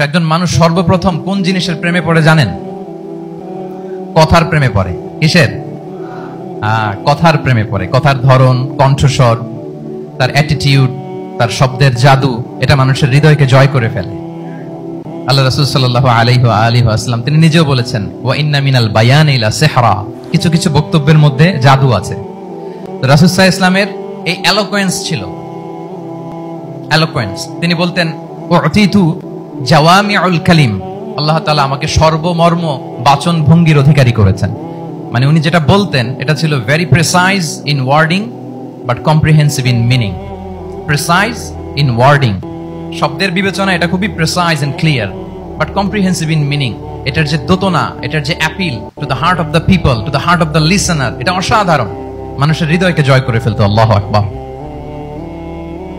একজন মানুষ সর্বপ্রথম কোন জিনিসের প্রেমে পড়ে জানেন? কথার প্রেমে পড়ে। কিসের? কথার প্রেমে পড়ে। কথার ধরন, কণ্ঠস্বর, তার অ্যাটিটিউড, তার শব্দের জাদু, এটা মানুষের হৃদয়কে জয় করে ফেলে। আল্লাহ রাসূল সাল্লাল্লাহু আলাইহি ওয়া আলিহি ওয়াসাল্লাম তিনি নিজেও বলেছেন, ওয়া ইন্না মিনাল বায়ানি লা সিহরা, কিছু কিছু বক্তব্যের মধ্যে জাদু আছে। তো রাসূল সাল্লাল্লাহু আলাইহি ওয়াসাল্লামের এই এলোকোয়েন্স ছিল। এলোকোয়েন্স, তিনি বলতেন উতিতু জাওয়ামিউল কালিম, আল্লাহ তাআলা আমাকে সর্বমর্ম বাচন ভঙ্গির অধিকারী করেছেন। মানে উনি যেটা বলতেন এটা ছিল very precise in wording but comprehensive in meaning. Precise in wording, শব্দের বিবেচনা এটা খুবই precise and clear, but comprehensive in meaning. এটার যে দোতনা, এটার যে appeal to the heart of the people, to the heart of the listener, এটা অসাধারণ, মানুষের হৃদয়কে জয় করে ফেলতো। আল্লাহু আকবার।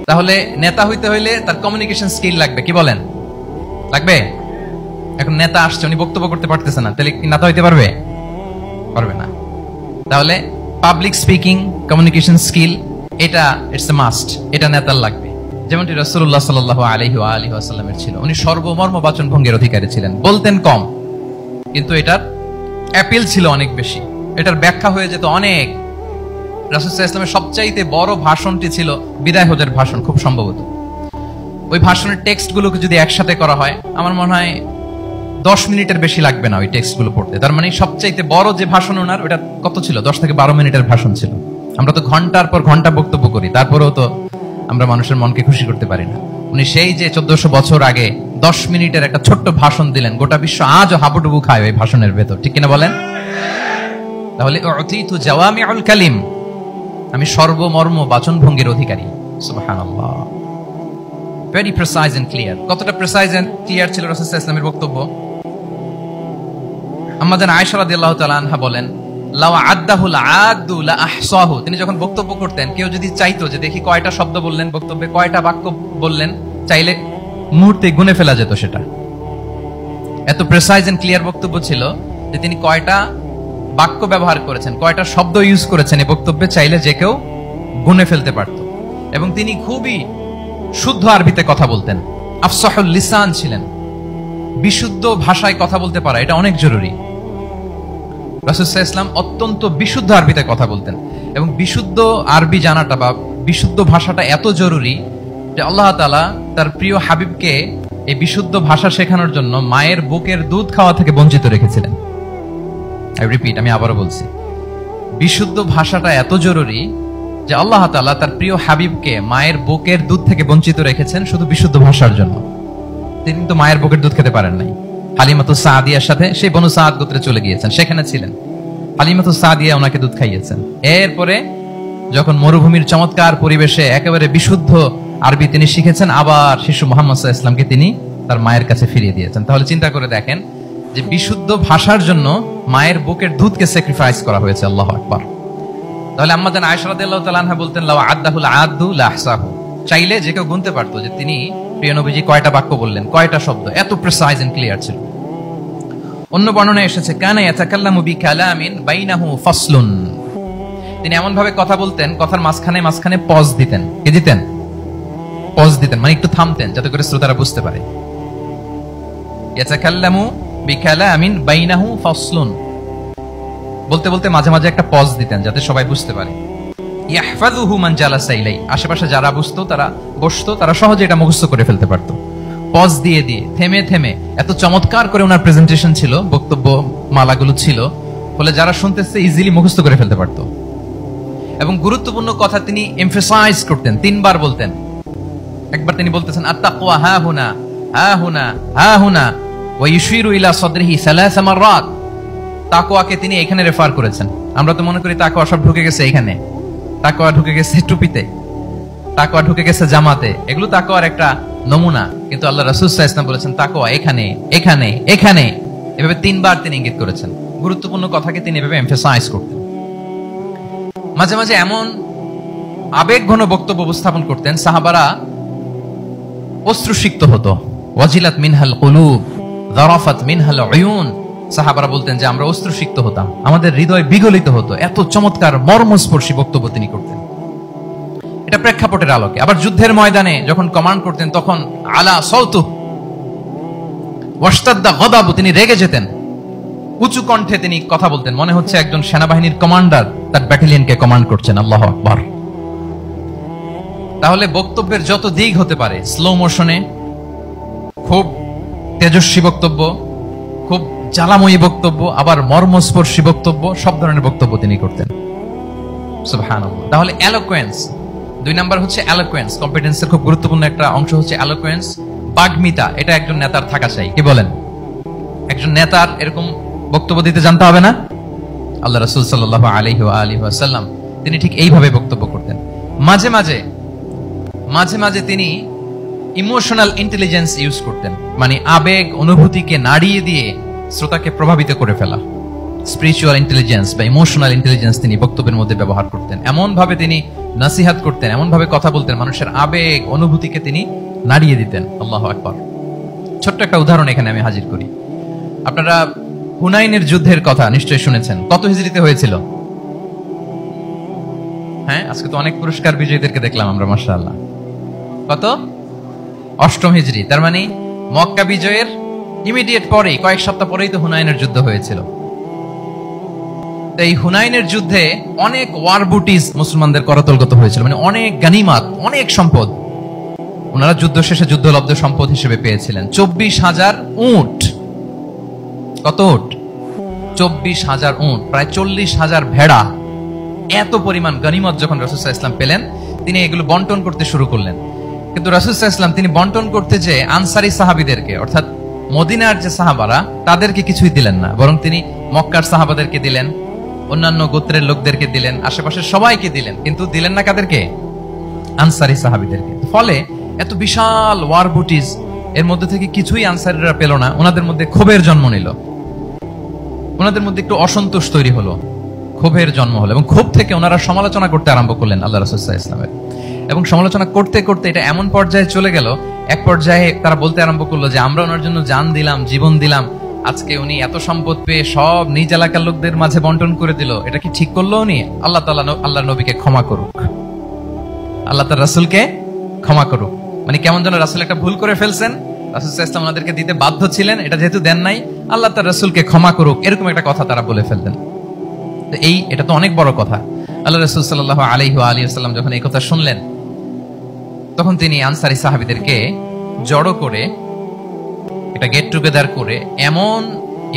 তাহলে নেতা হইতে হইলে তার কমিউনিকেশন স্কিল লাগবে, কি বলেন? লাগবে। এখন নেতা আসছে, উনি বক্তব্য করতে পারতেছে না, তাহলে কি নেতা হইতে পারবে? পারবে না। তাহলে পাবলিক স্পিকিং, কমিউনিকেশন স্কিল, এটা ইটস এ মাস্ট, এটা নেতার লাগবে। যেমনটি রাসূলুল্লাহ সাল্লাল্লাহু আলাইহি ওয়া আলিহি ওয়াসাল্লামের ছিল। উনি সর্বমর্ম বাচন ভঙ্গির অধিকারী ছিলেন। বলতেন কম, কিন্তু এটার অ্যাপিল ছিল অনেক বেশি, এটার ব্যাখ্যা হয়ে যেত অনেক। রাসূল সাল্লাল্লাহু আলাইহি ওয়াসাল্লামের সবচাইতে বড় ভাষণটি ছিল বিদায় হজের ভাষণ, খুব সম্ভবত। ওই ভাষণের টেক্সটগুলোকে যদি একসাথে করা হয়, আমার মনে হয় 10 মিনিটের বেশি লাগবে না ওই টেক্সটগুলো পড়তে। তার মানে সবচাইতে বড় যে ভাষণ ওনার, ওটা কত ছিল? 10 থেকে 12 মিনিটের ভাষণ ছিল। আমরা তো ঘন্টার পর ঘন্টা বক্তব্য করি, তারপরেও তো আমরা মানুষের মনকে খুশি করতে পারি না। উনি সেই যে 1400 বছর আগে 10 মিনিটের একটা ছোট্ট ভাষণ দিলেন, গোটা বিশ্ব আজও হাবুডুবু খায় ওই ভাষণের ভেতর, ঠিক কিনা বলেন? তাহলে উতিতু জাওয়ামিউল কালিম, আমি সর্বমর্ম বাচন ভঙ্গির অধিকারী। সুবহানাল্লাহ। Very precise and clear. কতটা প্রিসাইজ এন্ড ক্লিয়ার ছিল রাসূল সাল্লাল্লাহু আলাইহি ওয়াসাল্লামের বক্তব্য? আম্মা জান আয়েশা রাদিয়াল্লাহু তাআলা আনহা বলেন, লাউ আদাহুল আদু লা আহসাহু, তিনি যখন বক্তব্য করতেন, কেউ যদি চাইতো যে দেখি কয়টা শব্দ বললেন বক্তব্যে, কয়টা বাক্য বললেন, চাইলে মুহূর্তে গুনে ফেলা যেত সেটা। এত প্রিসাইজ এন্ড ক্লিয়ার বক্তব্য ছিল যে তিনি কয়টা বাক্য ব্যবহার করেছেন, কয়টা শব্দ ইউজ করেছেন এই বক্তব্যে, চাইলে যে কেউ গুনে ফেলতে পারত। এবং তিনি খুবই শুদ্ধ আরবিতে কথা বলতেন, আফসাহুল লিসান ছিলেন। বিশুদ্ধ ভাষায় কথা বলতে পারা এটা অনেক জরুরি। রাসূল সাল্লাল্লাহু আলাইহি ওয়াসাল্লাম অত্যন্ত বিশুদ্ধ আরবিতে কথা বলতেন, এবং বিশুদ্ধ আরবি জানাটা বা বিশুদ্ধ ভাষাটা এত জরুরি যে আল্লাহ তাআলা তার প্রিয় হাবিবকে এই বিশুদ্ধ ভাষা শেখানোর জন্য মায়ের বুকের দুধ খাওয়া থেকে বঞ্চিত রেখেছিলেন। আমি আবারও বলছি, বিশুদ্ধ ভাষাটা এত জরুরি যে আল্লাহ তাআলা তার প্রিয় হাবিবকে মায়ের বুকের দুধ থেকে বঞ্চিত রেখেছেন শুধু বিশুদ্ধ ভাষার জন্য। তিনি তো মায়ের বুকের দুধ খেতে পারেন নাই। হালিমাতু সাদিয়ার সাথে সেই বনু সাদ গোত্রে চলে গিয়েছেন, সেখানে ছিলেন। হালিমাতু সাদিয়া ওনাকে দুধ খাইয়েছেন। এরপরে যখন মরুভূমির চমৎকার পরিবেশে একেবারে বিশুদ্ধ আরবি তিনি শিখেছেন, আবার শিশু মুহাম্মদ সাল্লাল্লাহু আলাইহি ওয়াসাল্লামকে তিনি তার মায়ের কাছে ফিরিয়ে দিয়েছেন। তাহলে চিন্তা করে দেখেন যে বিশুদ্ধ ভাষার জন্য মায়ের বুকের দুধকে স্যাক্রিফাইস করা হয়েছে। আল্লাহু আকবার। তাহলে আম্মা জান আয়েশা রাদিয়াল্লাহু তাআলা আনহা বলতেন, লাউ আদাহুল আদু লা আহসাহু, চাইলে যে কেউ গুনতে পারতো যে তিনি প্রিয় নবীজি কয়টা বাক্য বললেন, কয়টা শব্দ। এত প্রিসাইজ এন্ড ক্লিয়ার ছিল। অন্য বর্ণনায় এসেছে, কানা ইয়াতাকাল্লামু বিকালামিন বাইনাহু ফাসলুন, তিনি এমন ভাবে কথা বলতেন, কথার মাঝখানে মাঝখানে পজ দিতেন। কি দিতেন? পজ দিতেন, মানে একটু থামতেন যাতে করে শ্রোতারা বুঝতে পারে। ইয়াতাকাল্লামু বিকালামিন বাইনাহু ফাসলুন, বলতে বলতে মাঝে মাঝে একটা পজ দিতেন যাতে সবাই বুঝতে পারে। ইয়াহফাযুহু মান জালাসা ইলাই, আশেপাশে যারা বসতো তারা সহজে এটা মুখস্থ করে ফেলতে পারতো। পজ দিয়ে দিয়ে, থেমে থেমে, এত চমৎকার করে ওনার প্রেজেন্টেশন ছিল, বক্তব্য মালাগুলো ছিল, ফলে যারা শুনতেছে ইজিলি মুখস্থ করে ফেলতে পারতো। এবং গুরুত্বপূর্ণ কথা তিনি এমফাসাইজ করতেন, 3 বার বলতেন। একবার তিনি বলতেছেন, আত-তাকওয়া হা হুনা হা হুনা হা হুনা ওয়া ইউশিরু ইলা সাদরিহি 3 মাররাত। তাকওয়াকে তিনি এখানে রেফার করেছেন। আমরা তো মনে করি তাকওয়া সব ঢুকে গেছে এখানে, তাকওয়া ঢুকে গেছে টুপিতে, তাকওয়া ঢুকে গেছে জামাতে, এগুলো তাকওয়ার একটা নমুনা। কিন্তু আল্লাহ রাসূল সাল্লাল্লাহু আলাইহি ওয়াসাল্লাম বলেছেন তাকওয়া এখানে এখানে এখানে, এভাবে 3 বার তিনি ইঙ্গিত করেছেন। গুরুত্বপূর্ণ কথাকে তিনি এভাবে এমফাসাইজ করতেন। মাঝে মাঝে এমন আবেগঘন বক্তব্য উপস্থাপন করতেন, সাহাবারা অশ্রুসিক্ত হতো। ওয়াজিলাত মিনহাল কুলুব যারাফাত মিনহাল উয়ুন, সাহাবারা বলতেন যে আমরা অশ্রুসিক্ত হতাম, আমাদের হৃদয় বিগলিত হতো। এত চমৎকার মর্মস্পর্শী বক্তব্য তিনি করতেন। এটা প্রেক্ষাপটের আলোকে। আবার যুদ্ধের ময়দানে যখন কমান্ড করতেন, তখন আলা সওতু, ওয়াশতাদ্দা গদাবু, তিনি রেগে যেতেন, উঁচু কণ্ঠে তিনি কথা বলতেন, মনে হচ্ছে একজন সেনাবাহিনীর কমান্ডার তার ব্যাটালিয়নকে কমান্ড করছেন। আল্লাহু আকবার। তাহলে বক্তব্যের যত দিক হতে পারে, স্লো মোশনে, খুব তেজস্বী বক্তব্য, খুব জ্বালাময়ী বক্তব্য, আবার মর্মস্পর্শী বক্তব্য, সব ধরনের বক্তব্য তিনি করতেন। সুবহানাল্লাহ। তাহলে এলোকোয়েন্স, 2 নাম্বার হচ্ছে এলোকোয়েন্স। কম্পিটেন্সের খুব গুরুত্বপূর্ণ একটা অংশ হচ্ছে এলোকোয়েন্স, বাগ্মিতা। এটা একজন নেতার থাকা চাই। কি বলেন? একজন নেতার এরকম বক্তব্য দিতে জানতে হবে না? আল্লাহ রাসূল সাল্লাল্লাহু আলাইহি ওয়া আলিহি ওয়াসাল্লাম তিনি ঠিক এইভাবে বক্তব্য করতেন। মাঝে মাঝে তিনি ইমোশনাল ইন্টেলিজেন্স ইউজ করতেন, মানে আবেগ অনুভূতিকে নাড়িয়ে দিয়ে শ্রোতাকে প্রভাবিত করে ফেলা। স্পিরিচুয়াল ইন্টেলিজেন্স বা ইমোশনাল ইন্টেলিজেন্স তিনি বক্তব্যের মধ্যে ব্যবহার করতেন। এমন ভাবে তিনি নসিহত করতেন, এমন ভাবে কথা বলতেন, মানুষের আবেগ অনুভূতিকে তিনি নাড়িয়ে দিতেন। আল্লাহু আকবার। ছোট্ট একটা উদাহরণ এখানে আমি হাজির করি। আপনারা হুনাইনের যুদ্ধের কথা নিশ্চয়ই শুনেছেন। কত হিজরিতে হয়েছিল? হ্যাঁ, আজকে তো অনেক পুরস্কার বিজয়ীদেরকে দেখলাম আমরা, মাশাআল্লাহ। কত? 8ম হিজরি। তার মানে মক্কা বিজয়ের ইমিডিয়েট পরেই, কয়েক সপ্তাহ পরেই তো হুনাইনের যুদ্ধ হয়েছিল। এই হুনাইনের যুদ্ধে অনেক ওয়ার বুটিজ মুসলমানদের করতলগত হয়েছিল, মানে অনেক গানিমাত, অনেক সম্পদ ওনারা যুদ্ধ শেষে যুদ্ধলব্ধ সম্পদ হিসেবে পেয়েছিলেন। 24,000 উট। কত উট? 24,000 উট, প্রায় 40,000 ভেড়া। এত পরিমাণ গনিমত যখন রাসূল সাল্লাল্লাহু আলাইহি ওয়াসাল্লাম পেলেন, তিনি এগুলো বন্টন করতে শুরু করলেন। কিন্তু রাসূল সাল্লাল্লাহু আলাইহি ওয়াসাল্লাম তিনি বন্টন করতে যে আনসারী সাহাবীদেরকে, অর্থাৎ মদিনার যে সাহাবারা, তাদেরকে কিছুই দিলেন না, বরং তিনি মক্কার সাহাবাদেরকে দিলেন, অন্যান্য গোত্রের লোকদেরকে দিলেন, আশেপাশের সবাইকে দিলেন, কিন্তু দিলেন না কাদেরকে? আনসারী সাহাবীদেরকে। ফলে এত বিশাল ওয়ার বুটিজ, এর মধ্যে থেকে কিছুই আনসারীরা পেল না। ওনাদের মধ্যে ক্ষোভের জন্ম নিল, ওনাদের মধ্যে একটু অসন্তোষ তৈরি হলো, ক্ষোভের জন্ম হলো, এবং ক্ষোভ থেকে ওনারা সমালোচনা করতে আরম্ভ করলেন আল্লাহ রাসূল সাল্লাল্লাহু আলাইহি ওয়াসাল্লামের। এবং সমালোচনা করতে করতে এটা এমন পর্যায়ে চলে গেল, এক পর্যায়ে তারা বলতে আরম্ভ করলো যে আমরা ওনার জন্য জান দিলাম, জীবন দিলাম, আজকে উনি এত সম্পদ পেয়ে সব নিজ এলাকার লোকদের মাঝে বন্টন করে দিল, এটা কি ঠিক করলো উনি? আল্লাহ তাআলা আল্লাহর নবীকে ক্ষমা করুক, আল্লাহ তার রাসূলকে ক্ষমা করুক। মানে কেমন যেন রাসূল একটা ভুল করে ফেলছেন, রাসূল সাল্লাল্লাহু আলাইহি ওয়াসাল্লাম ওনাদেরকে দিতে বাধ্য ছিলেন, এটা যেহেতু দেন নাই, আল্লাহ তার রাসূলকে ক্ষমা করুক, এরকম একটা কথা তারা বলে ফেলতেন। তো এটা তো অনেক বড় কথা। আল্লাহ রাসূল সাল্লাল্লাহু আলাইহি ওয়া আলিহি ওয়াসাল্লাম যখন এই কথা শুনলেন, তখন তিনি আনসারী সাহাবীদেরকে জড়ো করে, এটা গেট টুগেদার করে, এমন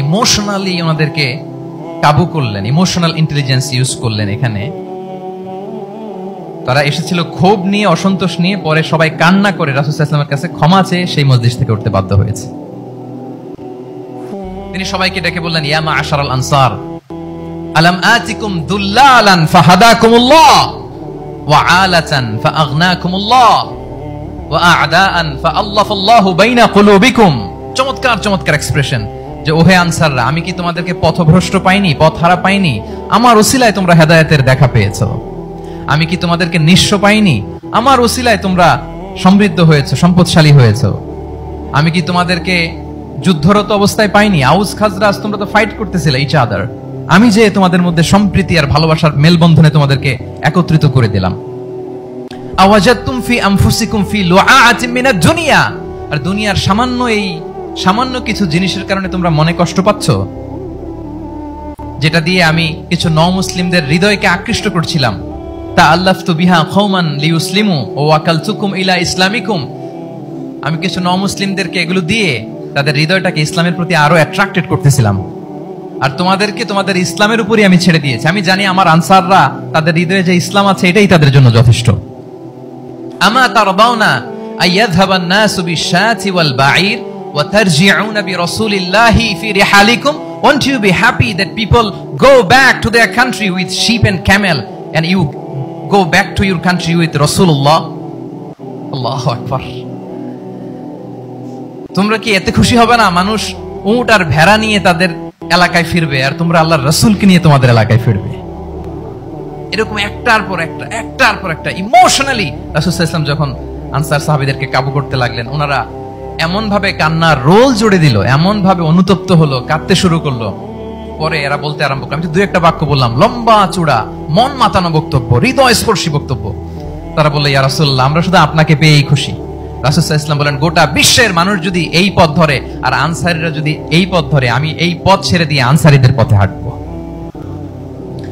ইমোশনালি ওনাদেরকে কাবু করলেন, ইমোশনাল ইন্টেলিজেন্স ইউজ করলেন। এখানে তারা এসেছিল ক্ষোভ নিয়ে, অসন্তোষ নিয়ে, পরে সবাই কান্না করে রাসূল সাল্লাল্লাহু আলাইহি ওয়াসাল্লামের কাছে ক্ষমা চেয়ে সেই মজলিস থেকে উঠতে বাধ্য হয়েছে। তিনি সবাইকে ডেকে বললেন, ইয়া মা'আশারাল আনসার, আলাম আতিকুম দুল্লালান ফাহাদাকুমুল্লাহ ওয়া আলাতান ফাআগনাকুমুল্লাহ ওয়া আ'দাআন ফাআল্লাফাল্লাহু বাইনা কুলুবিকুম। চমৎকার চমৎকার এক্সপ্রেশন, যে ওহে আনসাররা, আমি কি তোমাদেরকে পথভ্রষ্ট পাইনি, পথহারা পাইনি? আমার ওসিলায় তোমরা হেদায়েতের দেখা পেয়েছো। আমি কি তোমাদেরকে নিঃস্ব পাইনি? আমার ওসিলায় তোমরা সমৃদ্ধ হয়েছে, সম্পদশালী হয়েছে। আমি কি তোমাদেরকে যুদ্ধরত অবস্থায় পাইনি? আউস খাজরাজ তোমরা তো ফাইট করতেছিলে ইচ আদার, আমি যে তোমাদের মধ্যে সম্প্রীতি আর ভালোবাসার মেলবন্ধনে তোমাদেরকে একত্রিত করে দিলাম। আওয়াজাতুম ফি আনফুসিকুম ফি লুআআতিন মিনাদ দুনিয়া, আর দুনিয়ার সামান্য কিছু জিনিসের কারণে তোমরা মনে কষ্ট পাচ্ছ, যেটা দিয়ে আমি কিছু নও-মুসলিমদের হৃদয়কে আকৃষ্ট করছিলাম। তাআল্লাফতু বিহা কওমান লিয়ুসলিমু ওয়া ওয়াকালতুকুম ইলা ইসলামিকুম, আমি কিছু নও-মুসলিমদেরকে এগুলো দিয়ে তাদের হৃদয়টাকে ইসলামের প্রতি আরো অ্যাট্রাক্টেড করতেছিলাম, আর তোমাদেরকে তোমাদের ইসলামের উপরই আমি ছেড়ে দিয়েছি। আমি জানি আমার আনসাররা, তাদের হৃদয়ে যে ইসলাম আছে এটাই তাদের জন্য যথেষ্ট। আমা তারদাউনা আইয়াযহাবান নাসু বিশ-শাতি ওয়াল বাঈর ওয়া তারজিউনা বিরাসূলিল্লাহি ফি রিহালিকুম, won't you be happy that people go back to their country with sheep and camel and you go back to your country with Rasulullah? আল্লাহু আকবার। তোমরা কি এতে খুশি হবে না মানুষ উট আর ভেড়া নিয়ে তাদের এলাকায় ফিরবে, আর তোমরা আল্লাহর রাসূলকে নিয়ে তোমাদের এলাকায় ফিরবে? এরকম একটার পর একটা ইমোশনালি রাসূল সাল্লাল্লাহু আলাইহি ওয়াসাল্লাম যখন আনসার সাহাবীদেরকে কাবু করতে লাগলেন, ওনারা এমন ভাবে কান্নার রোল জুড়ে দিল, এমন ভাবে অনুতপ্ত হলো, কাঁদতে শুরু করলো। পরে এরা বলতে আরম্ভ করলো, আমি তো 2-1 বাক্য বললাম, লম্বা চূড়া মন মাতানো বক্তব্য, হৃদয় স্পর্শী বক্তব্য। তারা বলল, ইয়া রাসূলুল্লাহ, আমরা শুধু আপনাকে পেয়েই খুশি, রাসূল সাল্লাল্লাহু আলাইহি ওয়াসাল্লাম বলেন, গোটা বিশ্বের মানুষ যদি এই পথ ধরে আর আনসারীরা যদি এই পথ ধরে, আমি এই পথ ছেড়ে দিয়ে আনসারীদের পথে হাঁটবো।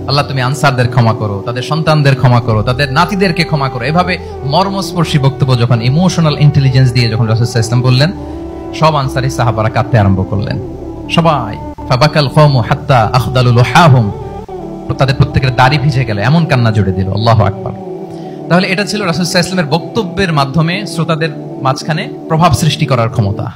আল্লাহ তুমি আনসারদের ক্ষমা করো, তাদের সন্তানদের ক্ষমা করো, তাদের নাতিদেরকে ক্ষমা করো। এভাবে মর্মস্পর্শী বক্তব্য যখন ইমোশনাল ইন্টেলিজেন্স দিয়ে যখন রাসূল সাল্লাল্লাহু আলাইহি ওয়াসাল্লাম বললেন, সব আনসারী সাহাবারা কাঁদতে আরম্ভ করলেন। সবাই ফাবাকাল কওমু হাত্তা আখদালু লুহাহুম, তাদের প্রত্যেকের দাড়ি ভিজে গেল, এমন কান্না জুড়ে দিল। আল্লাহু আকবার। তাহলে এটা ছিল রাসূল সাল্লাল্লাহু আলাইহি ওয়াসাল্লামের বক্তব্যের মাধ্যমে শ্রোতাদের মাঝখানে প্রভাব সৃষ্টি করার ক্ষমতা।